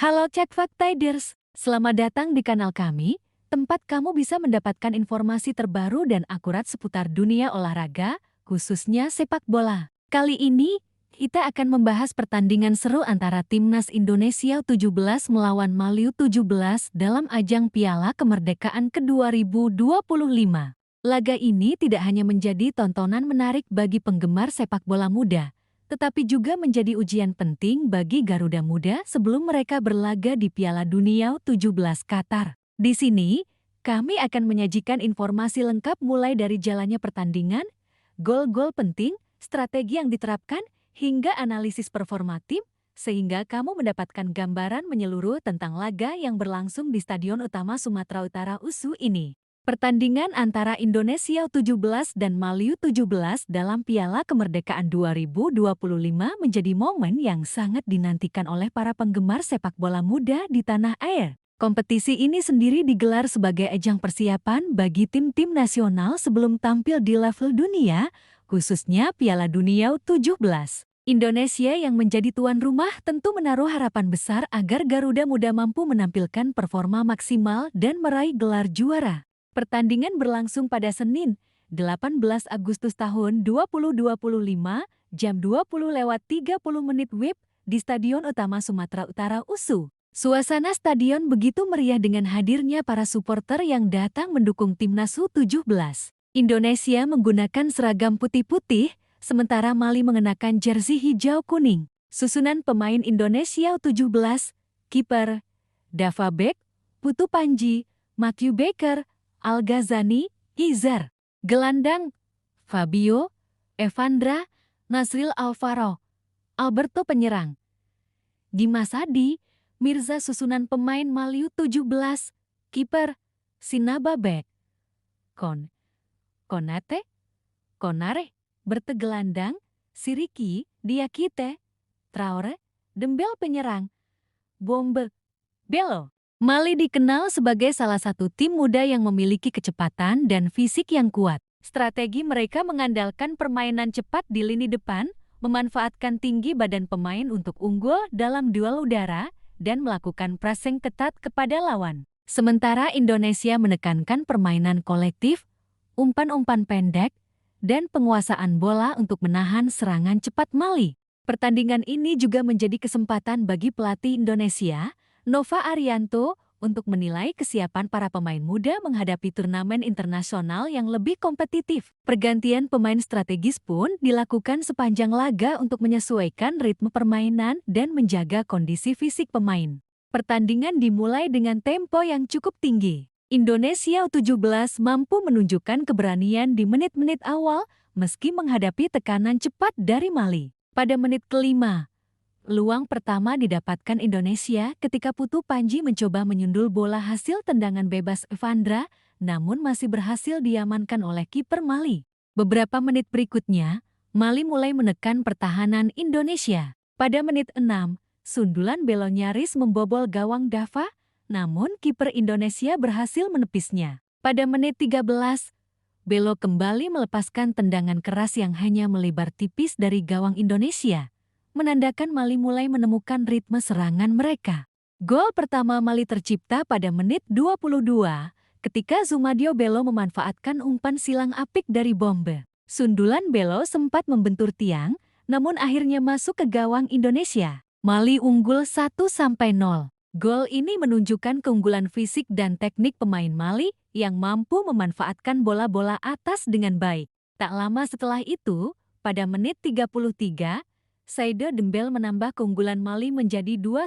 Halo Cek Faktiders, selamat datang di kanal kami, tempat kamu bisa mendapatkan informasi terbaru dan akurat seputar dunia olahraga, khususnya sepak bola. Kali ini, kita akan membahas pertandingan seru antara Timnas Indonesia 17 melawan Malaysia 17 dalam ajang Piala Kemerdekaan ke-2025. Laga ini tidak hanya menjadi tontonan menarik bagi penggemar sepak bola muda, tetapi juga menjadi ujian penting bagi Garuda Muda sebelum mereka berlaga di Piala Dunia 17 Qatar. Di sini, kami akan menyajikan informasi lengkap mulai dari jalannya pertandingan, gol-gol penting, strategi yang diterapkan, hingga analisis performa tim, sehingga kamu mendapatkan gambaran menyeluruh tentang laga yang berlangsung di Stadion Utama Sumatera Utara USU ini. Pertandingan antara Indonesia 17 dan Malaysia 17 dalam Piala Kemerdekaan 2025 menjadi momen yang sangat dinantikan oleh para penggemar sepak bola muda di tanah air. Kompetisi ini sendiri digelar sebagai ajang persiapan bagi tim-tim nasional sebelum tampil di level dunia, khususnya Piala Dunia 17. Indonesia yang menjadi tuan rumah tentu menaruh harapan besar agar Garuda Muda mampu menampilkan performa maksimal dan meraih gelar juara. Pertandingan berlangsung pada Senin, 18 Agustus tahun 2025, jam 20.30 WIB di Stadion Utama Sumatera Utara USU. Suasana stadion begitu meriah dengan hadirnya para supporter yang datang mendukung Timnas U17. Indonesia menggunakan seragam putih-putih, sementara Mali mengenakan jersey hijau kuning. Susunan pemain Indonesia U17, kiper Dava Bek, Putu Panji, Matthew Baker, Al-Ghazani, Izar. Gelandang, Fabio, Evandra, Nasril Alvaro, Alberto penyerang, Dimas Adi, Mirza. Susunan pemain Malaysia 17, kiper, Sinaba Bek, Konate, Konare, bertegelandang, Siriki, Diakite, Traore, Dembel penyerang, Bombe, Belo. Mali dikenal sebagai salah satu tim muda yang memiliki kecepatan dan fisik yang kuat. Strategi mereka mengandalkan permainan cepat di lini depan, memanfaatkan tinggi badan pemain untuk unggul dalam duel udara, dan melakukan pressing ketat kepada lawan. Sementara Indonesia menekankan permainan kolektif, umpan-umpan pendek, dan penguasaan bola untuk menahan serangan cepat Mali. Pertandingan ini juga menjadi kesempatan bagi pelatih Indonesia, Nova Arianto, untuk menilai kesiapan para pemain muda menghadapi turnamen internasional yang lebih kompetitif. Pergantian pemain strategis pun dilakukan sepanjang laga untuk menyesuaikan ritme permainan dan menjaga kondisi fisik pemain. Pertandingan dimulai dengan tempo yang cukup tinggi. Indonesia U17 mampu menunjukkan keberanian di menit-menit awal meski menghadapi tekanan cepat dari Mali. Pada menit kelima, peluang pertama didapatkan Indonesia ketika Putu Panji mencoba menyundul bola hasil tendangan bebas Evandra, namun masih berhasil diamankan oleh kiper Mali. Beberapa menit berikutnya, Mali mulai menekan pertahanan Indonesia. Pada menit 6, sundulan Belo nyaris membobol gawang Dava, namun kiper Indonesia berhasil menepisnya. Pada menit 13, Belo kembali melepaskan tendangan keras yang hanya melebar tipis dari gawang Indonesia, menandakan Mali mulai menemukan ritme serangan mereka. Gol pertama Mali tercipta pada menit 22 ketika Zumadio Belo memanfaatkan umpan silang apik dari Bombe. Sundulan Belo sempat membentur tiang, namun akhirnya masuk ke gawang Indonesia. Mali unggul 1-0. Gol ini menunjukkan keunggulan fisik dan teknik pemain Mali yang mampu memanfaatkan bola-bola atas dengan baik. Tak lama setelah itu, pada menit 33, Saido Dembel menambah keunggulan Mali menjadi 2-0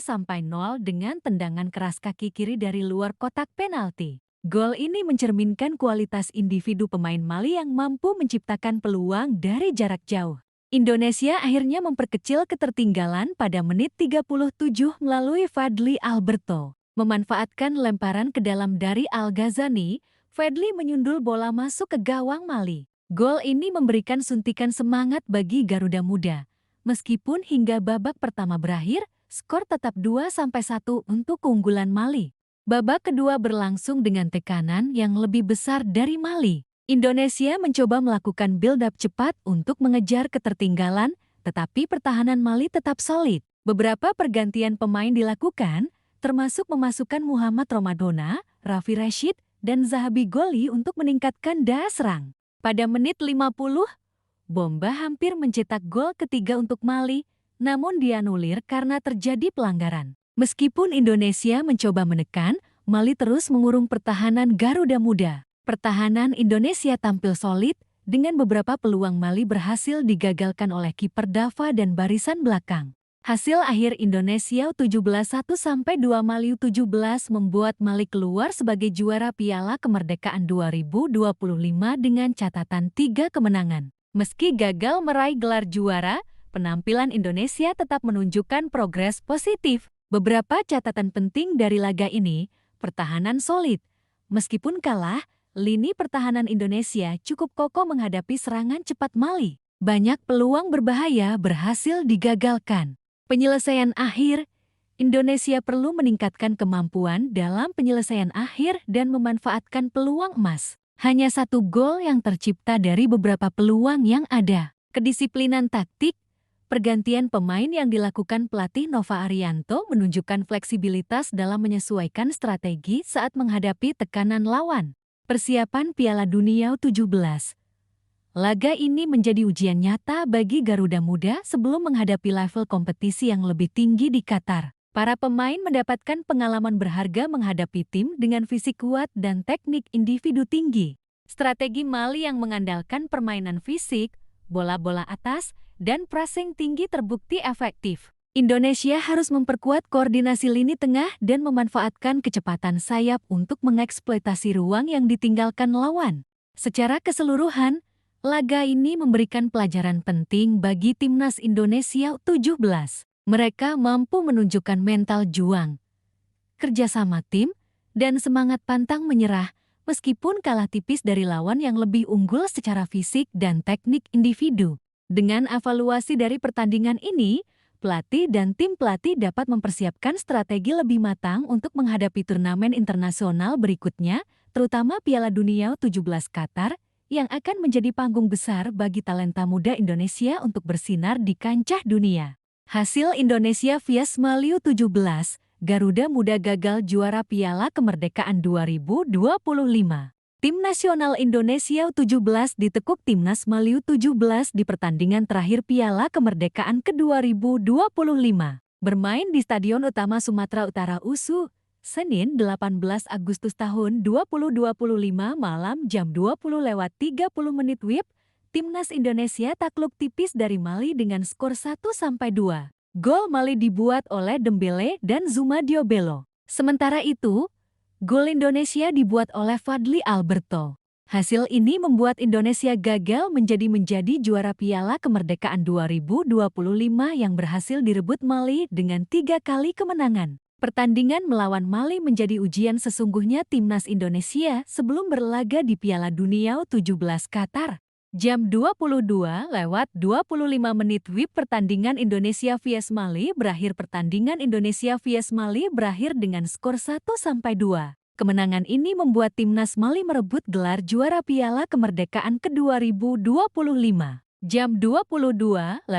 dengan tendangan keras kaki kiri dari luar kotak penalti. Gol ini mencerminkan kualitas individu pemain Mali yang mampu menciptakan peluang dari jarak jauh. Indonesia akhirnya memperkecil ketertinggalan pada menit 37 melalui Fadli Alberto. Memanfaatkan lemparan ke dalam dari Al-Ghazani, Fadli menyundul bola masuk ke gawang Mali. Gol ini memberikan suntikan semangat bagi Garuda Muda. Meskipun hingga babak pertama berakhir, skor tetap 2-1 untuk keunggulan Mali. Babak kedua berlangsung dengan tekanan yang lebih besar dari Mali. Indonesia mencoba melakukan build-up cepat untuk mengejar ketertinggalan, tetapi pertahanan Mali tetap solid. Beberapa pergantian pemain dilakukan, termasuk memasukkan Muhammad Romadhona, Raffi Rashid, dan Zahabi Goli untuk meningkatkan daya serang. Pada menit 50, Bomba hampir mencetak gol ketiga untuk Mali, namun dianulir karena terjadi pelanggaran. Meskipun Indonesia mencoba menekan, Mali terus mengurung pertahanan Garuda Muda. Pertahanan Indonesia tampil solid, dengan beberapa peluang Mali berhasil digagalkan oleh kiper Dava dan barisan belakang. Hasil akhir Indonesia 17-1-2 Mali 17 membuat Mali keluar sebagai juara Piala Kemerdekaan 2025 dengan catatan 3 kemenangan. Meski gagal meraih gelar juara, penampilan Indonesia tetap menunjukkan progres positif. Beberapa catatan penting dari laga ini, pertahanan solid. Meskipun kalah, lini pertahanan Indonesia cukup kokoh menghadapi serangan cepat Mali. Banyak peluang berbahaya berhasil digagalkan. Penyelesaian akhir, Indonesia perlu meningkatkan kemampuan dalam penyelesaian akhir dan memanfaatkan peluang emas. Hanya 1 gol yang tercipta dari beberapa peluang yang ada. Kedisiplinan taktik, pergantian pemain yang dilakukan pelatih Nova Arianto menunjukkan fleksibilitas dalam menyesuaikan strategi saat menghadapi tekanan lawan. Persiapan Piala Dunia U17. Laga ini menjadi ujian nyata bagi Garuda Muda sebelum menghadapi level kompetisi yang lebih tinggi di Qatar. Para pemain mendapatkan pengalaman berharga menghadapi tim dengan fisik kuat dan teknik individu tinggi. Strategi Mali yang mengandalkan permainan fisik, bola-bola atas, dan pressing tinggi terbukti efektif. Indonesia harus memperkuat koordinasi lini tengah dan memanfaatkan kecepatan sayap untuk mengeksploitasi ruang yang ditinggalkan lawan. Secara keseluruhan, laga ini memberikan pelajaran penting bagi timnas Indonesia U17. Mereka mampu menunjukkan mental juang, kerjasama tim, dan semangat pantang menyerah meskipun kalah tipis dari lawan yang lebih unggul secara fisik dan teknik individu. Dengan evaluasi dari pertandingan ini, pelatih dan tim pelatih dapat mempersiapkan strategi lebih matang untuk menghadapi turnamen internasional berikutnya, terutama Piala Dunia U17 Qatar, yang akan menjadi panggung besar bagi talenta muda Indonesia untuk bersinar di kancah dunia. Hasil Indonesia vs Mali U17, Garuda Muda gagal juara Piala Kemerdekaan 2025. Tim nasional Indonesia U17 ditekuk timnas Mali U17 di pertandingan terakhir Piala Kemerdekaan ke-2025. Bermain di Stadion Utama Sumatera Utara USU, Senin 18 Agustus tahun 2025 malam jam 20.30 WIB, Timnas Indonesia takluk tipis dari Mali dengan skor 1-2. Gol Mali dibuat oleh Dembele dan Zumadio Bello. Sementara itu, gol Indonesia dibuat oleh Fadly Alberto. Hasil ini membuat Indonesia gagal menjadi juara Piala Kemerdekaan 2025 yang berhasil direbut Mali dengan 3 kali kemenangan. Pertandingan melawan Mali menjadi ujian sesungguhnya timnas Indonesia sebelum berlaga di Piala Dunia U17 Qatar. Jam 22.25 WIB pertandingan Indonesia vs Mali berakhir. Pertandingan Indonesia vs Mali berakhir dengan skor 1-2. Kemenangan ini membuat timnas Mali merebut gelar juara Piala Kemerdekaan ke-2025. Jam 22.22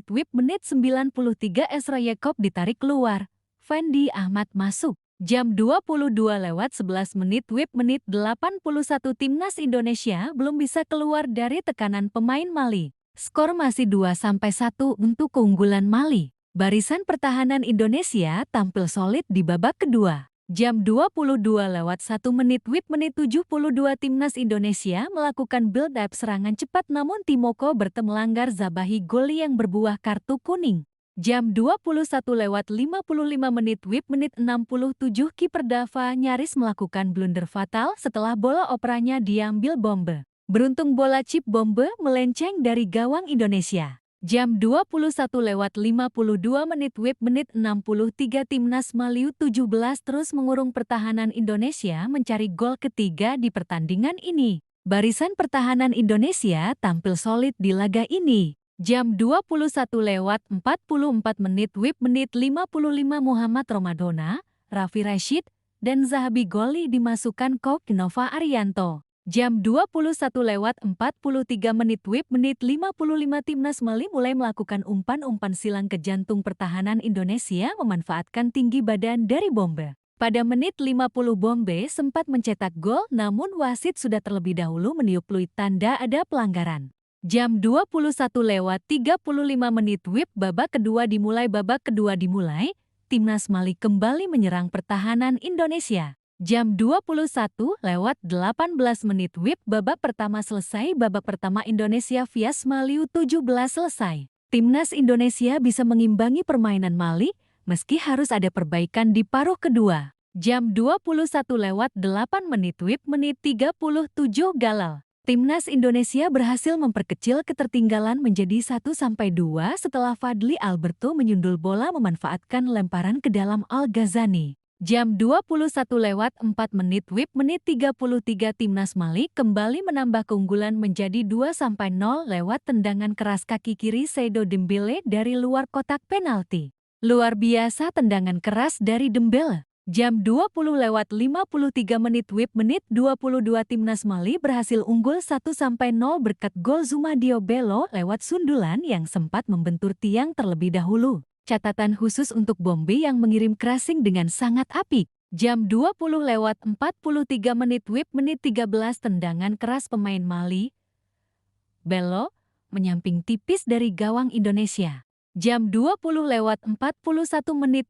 WIB menit 93 Esra Yakob ditarik keluar. Fendi Ahmad masuk. Jam 22.11 WIB menit 81 timnas Indonesia belum bisa keluar dari tekanan pemain Mali. Skor masih 2-1 untuk keunggulan Mali. Barisan pertahanan Indonesia tampil solid di babak kedua. Jam 22.01 WIB menit 72 timnas Indonesia melakukan build-up serangan cepat namun Timoko melanggar Zabahi Goli yang berbuah kartu kuning. Jam 21.55 WIB menit 67 kiper Dava nyaris melakukan blunder fatal setelah bola operanya diambil Bombe. Beruntung bola chip Bombe melenceng dari gawang Indonesia. Jam 21.52 WIB menit 63 timnas Mali U17 terus mengurung pertahanan Indonesia mencari gol ketiga di pertandingan ini. Barisan pertahanan Indonesia tampil solid di laga ini. Jam 21.44 WIB menit 55 Muhammad Romadhona, Raffi Rashid, dan Zahabi Goli dimasukkan Coach Nova Arianto. Jam 21:43 WIB menit 55 Timnas Mali mulai melakukan umpan-umpan silang ke jantung pertahanan Indonesia memanfaatkan tinggi badan dari Bombe. Pada menit 50 Bombe sempat mencetak gol namun wasit sudah terlebih dahulu meniup peluit tanda ada pelanggaran. Jam 21:35 WIB babak kedua dimulai, Timnas Mali kembali menyerang pertahanan Indonesia. Jam 21:18 WIB babak pertama selesai. Babak pertama Indonesia vs Mali U17 selesai. Timnas Indonesia bisa mengimbangi permainan Mali meski harus ada perbaikan di paruh kedua. Jam 21:08 WIB menit 37 Galal. Timnas Indonesia berhasil memperkecil ketertinggalan menjadi 1-2 setelah Fadly Alberto menyundul bola memanfaatkan lemparan ke dalam Al-Ghazani. Jam 21:04 WIB menit 33 Timnas Mali kembali menambah keunggulan menjadi 2-0 lewat tendangan keras kaki kiri Saido Dembele dari luar kotak penalti. Luar biasa tendangan keras dari Dembele. Jam 20:53 WIB menit 22 Timnas Mali berhasil unggul 1-0 berkat gol Zumadio Bello lewat sundulan yang sempat membentur tiang terlebih dahulu. Catatan khusus untuk Bombe yang mengirim crossing dengan sangat apik. Jam 20:43 WIB menit 13 tendangan keras pemain Mali. Bello menyamping tipis dari gawang Indonesia. Jam 20:41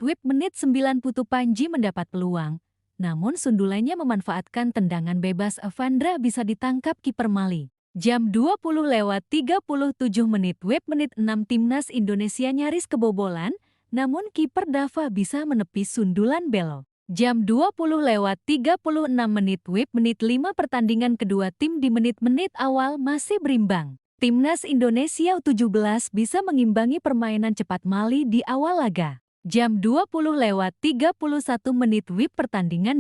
WIB menit 9 Putu Panji mendapat peluang. Namun sundulannya memanfaatkan tendangan bebas Evandra bisa ditangkap kiper Mali. Jam 20:37 WIB menit 6 Timnas Indonesia nyaris kebobolan, namun kiper Dava bisa menepis sundulan Bello. Jam 20:36 WIB menit 5 pertandingan kedua tim di menit-menit awal masih berimbang. Timnas Indonesia U17 bisa mengimbangi permainan cepat Mali di awal laga. Jam 20:31 WIB pertandingan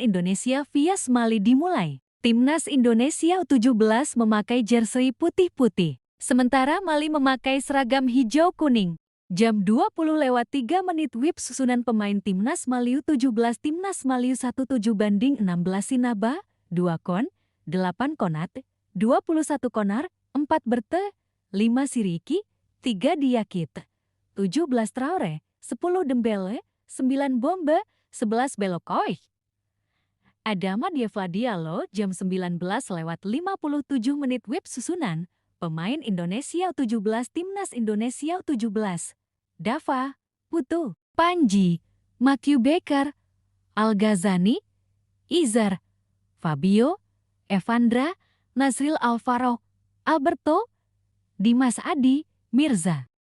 Indonesia vs Mali dimulai. Timnas Indonesia U17 memakai jersey putih-putih, sementara Mali memakai seragam hijau kuning. Jam 20:03 WIB susunan pemain Timnas Mali U17 Timnas Mali U17 16 Sinaba, 2 Kon, 8 Konat, 21 Konar, 4 Berte, 5 Siriki, 3 Diakite, 17 Traore, 10 Dembele, 9 Bombe, 11 Belokoy. Adama Dieva Diallo jam 19:57 WIB susunan pemain Indonesia U17 Timnas Indonesia U17. Dava, Putu, Panji, Matthew Baker, Al-Ghazani, Izar, Fabio, Evandra, Nasril Alvaro, Alberto, Dimas Adi, Mirza.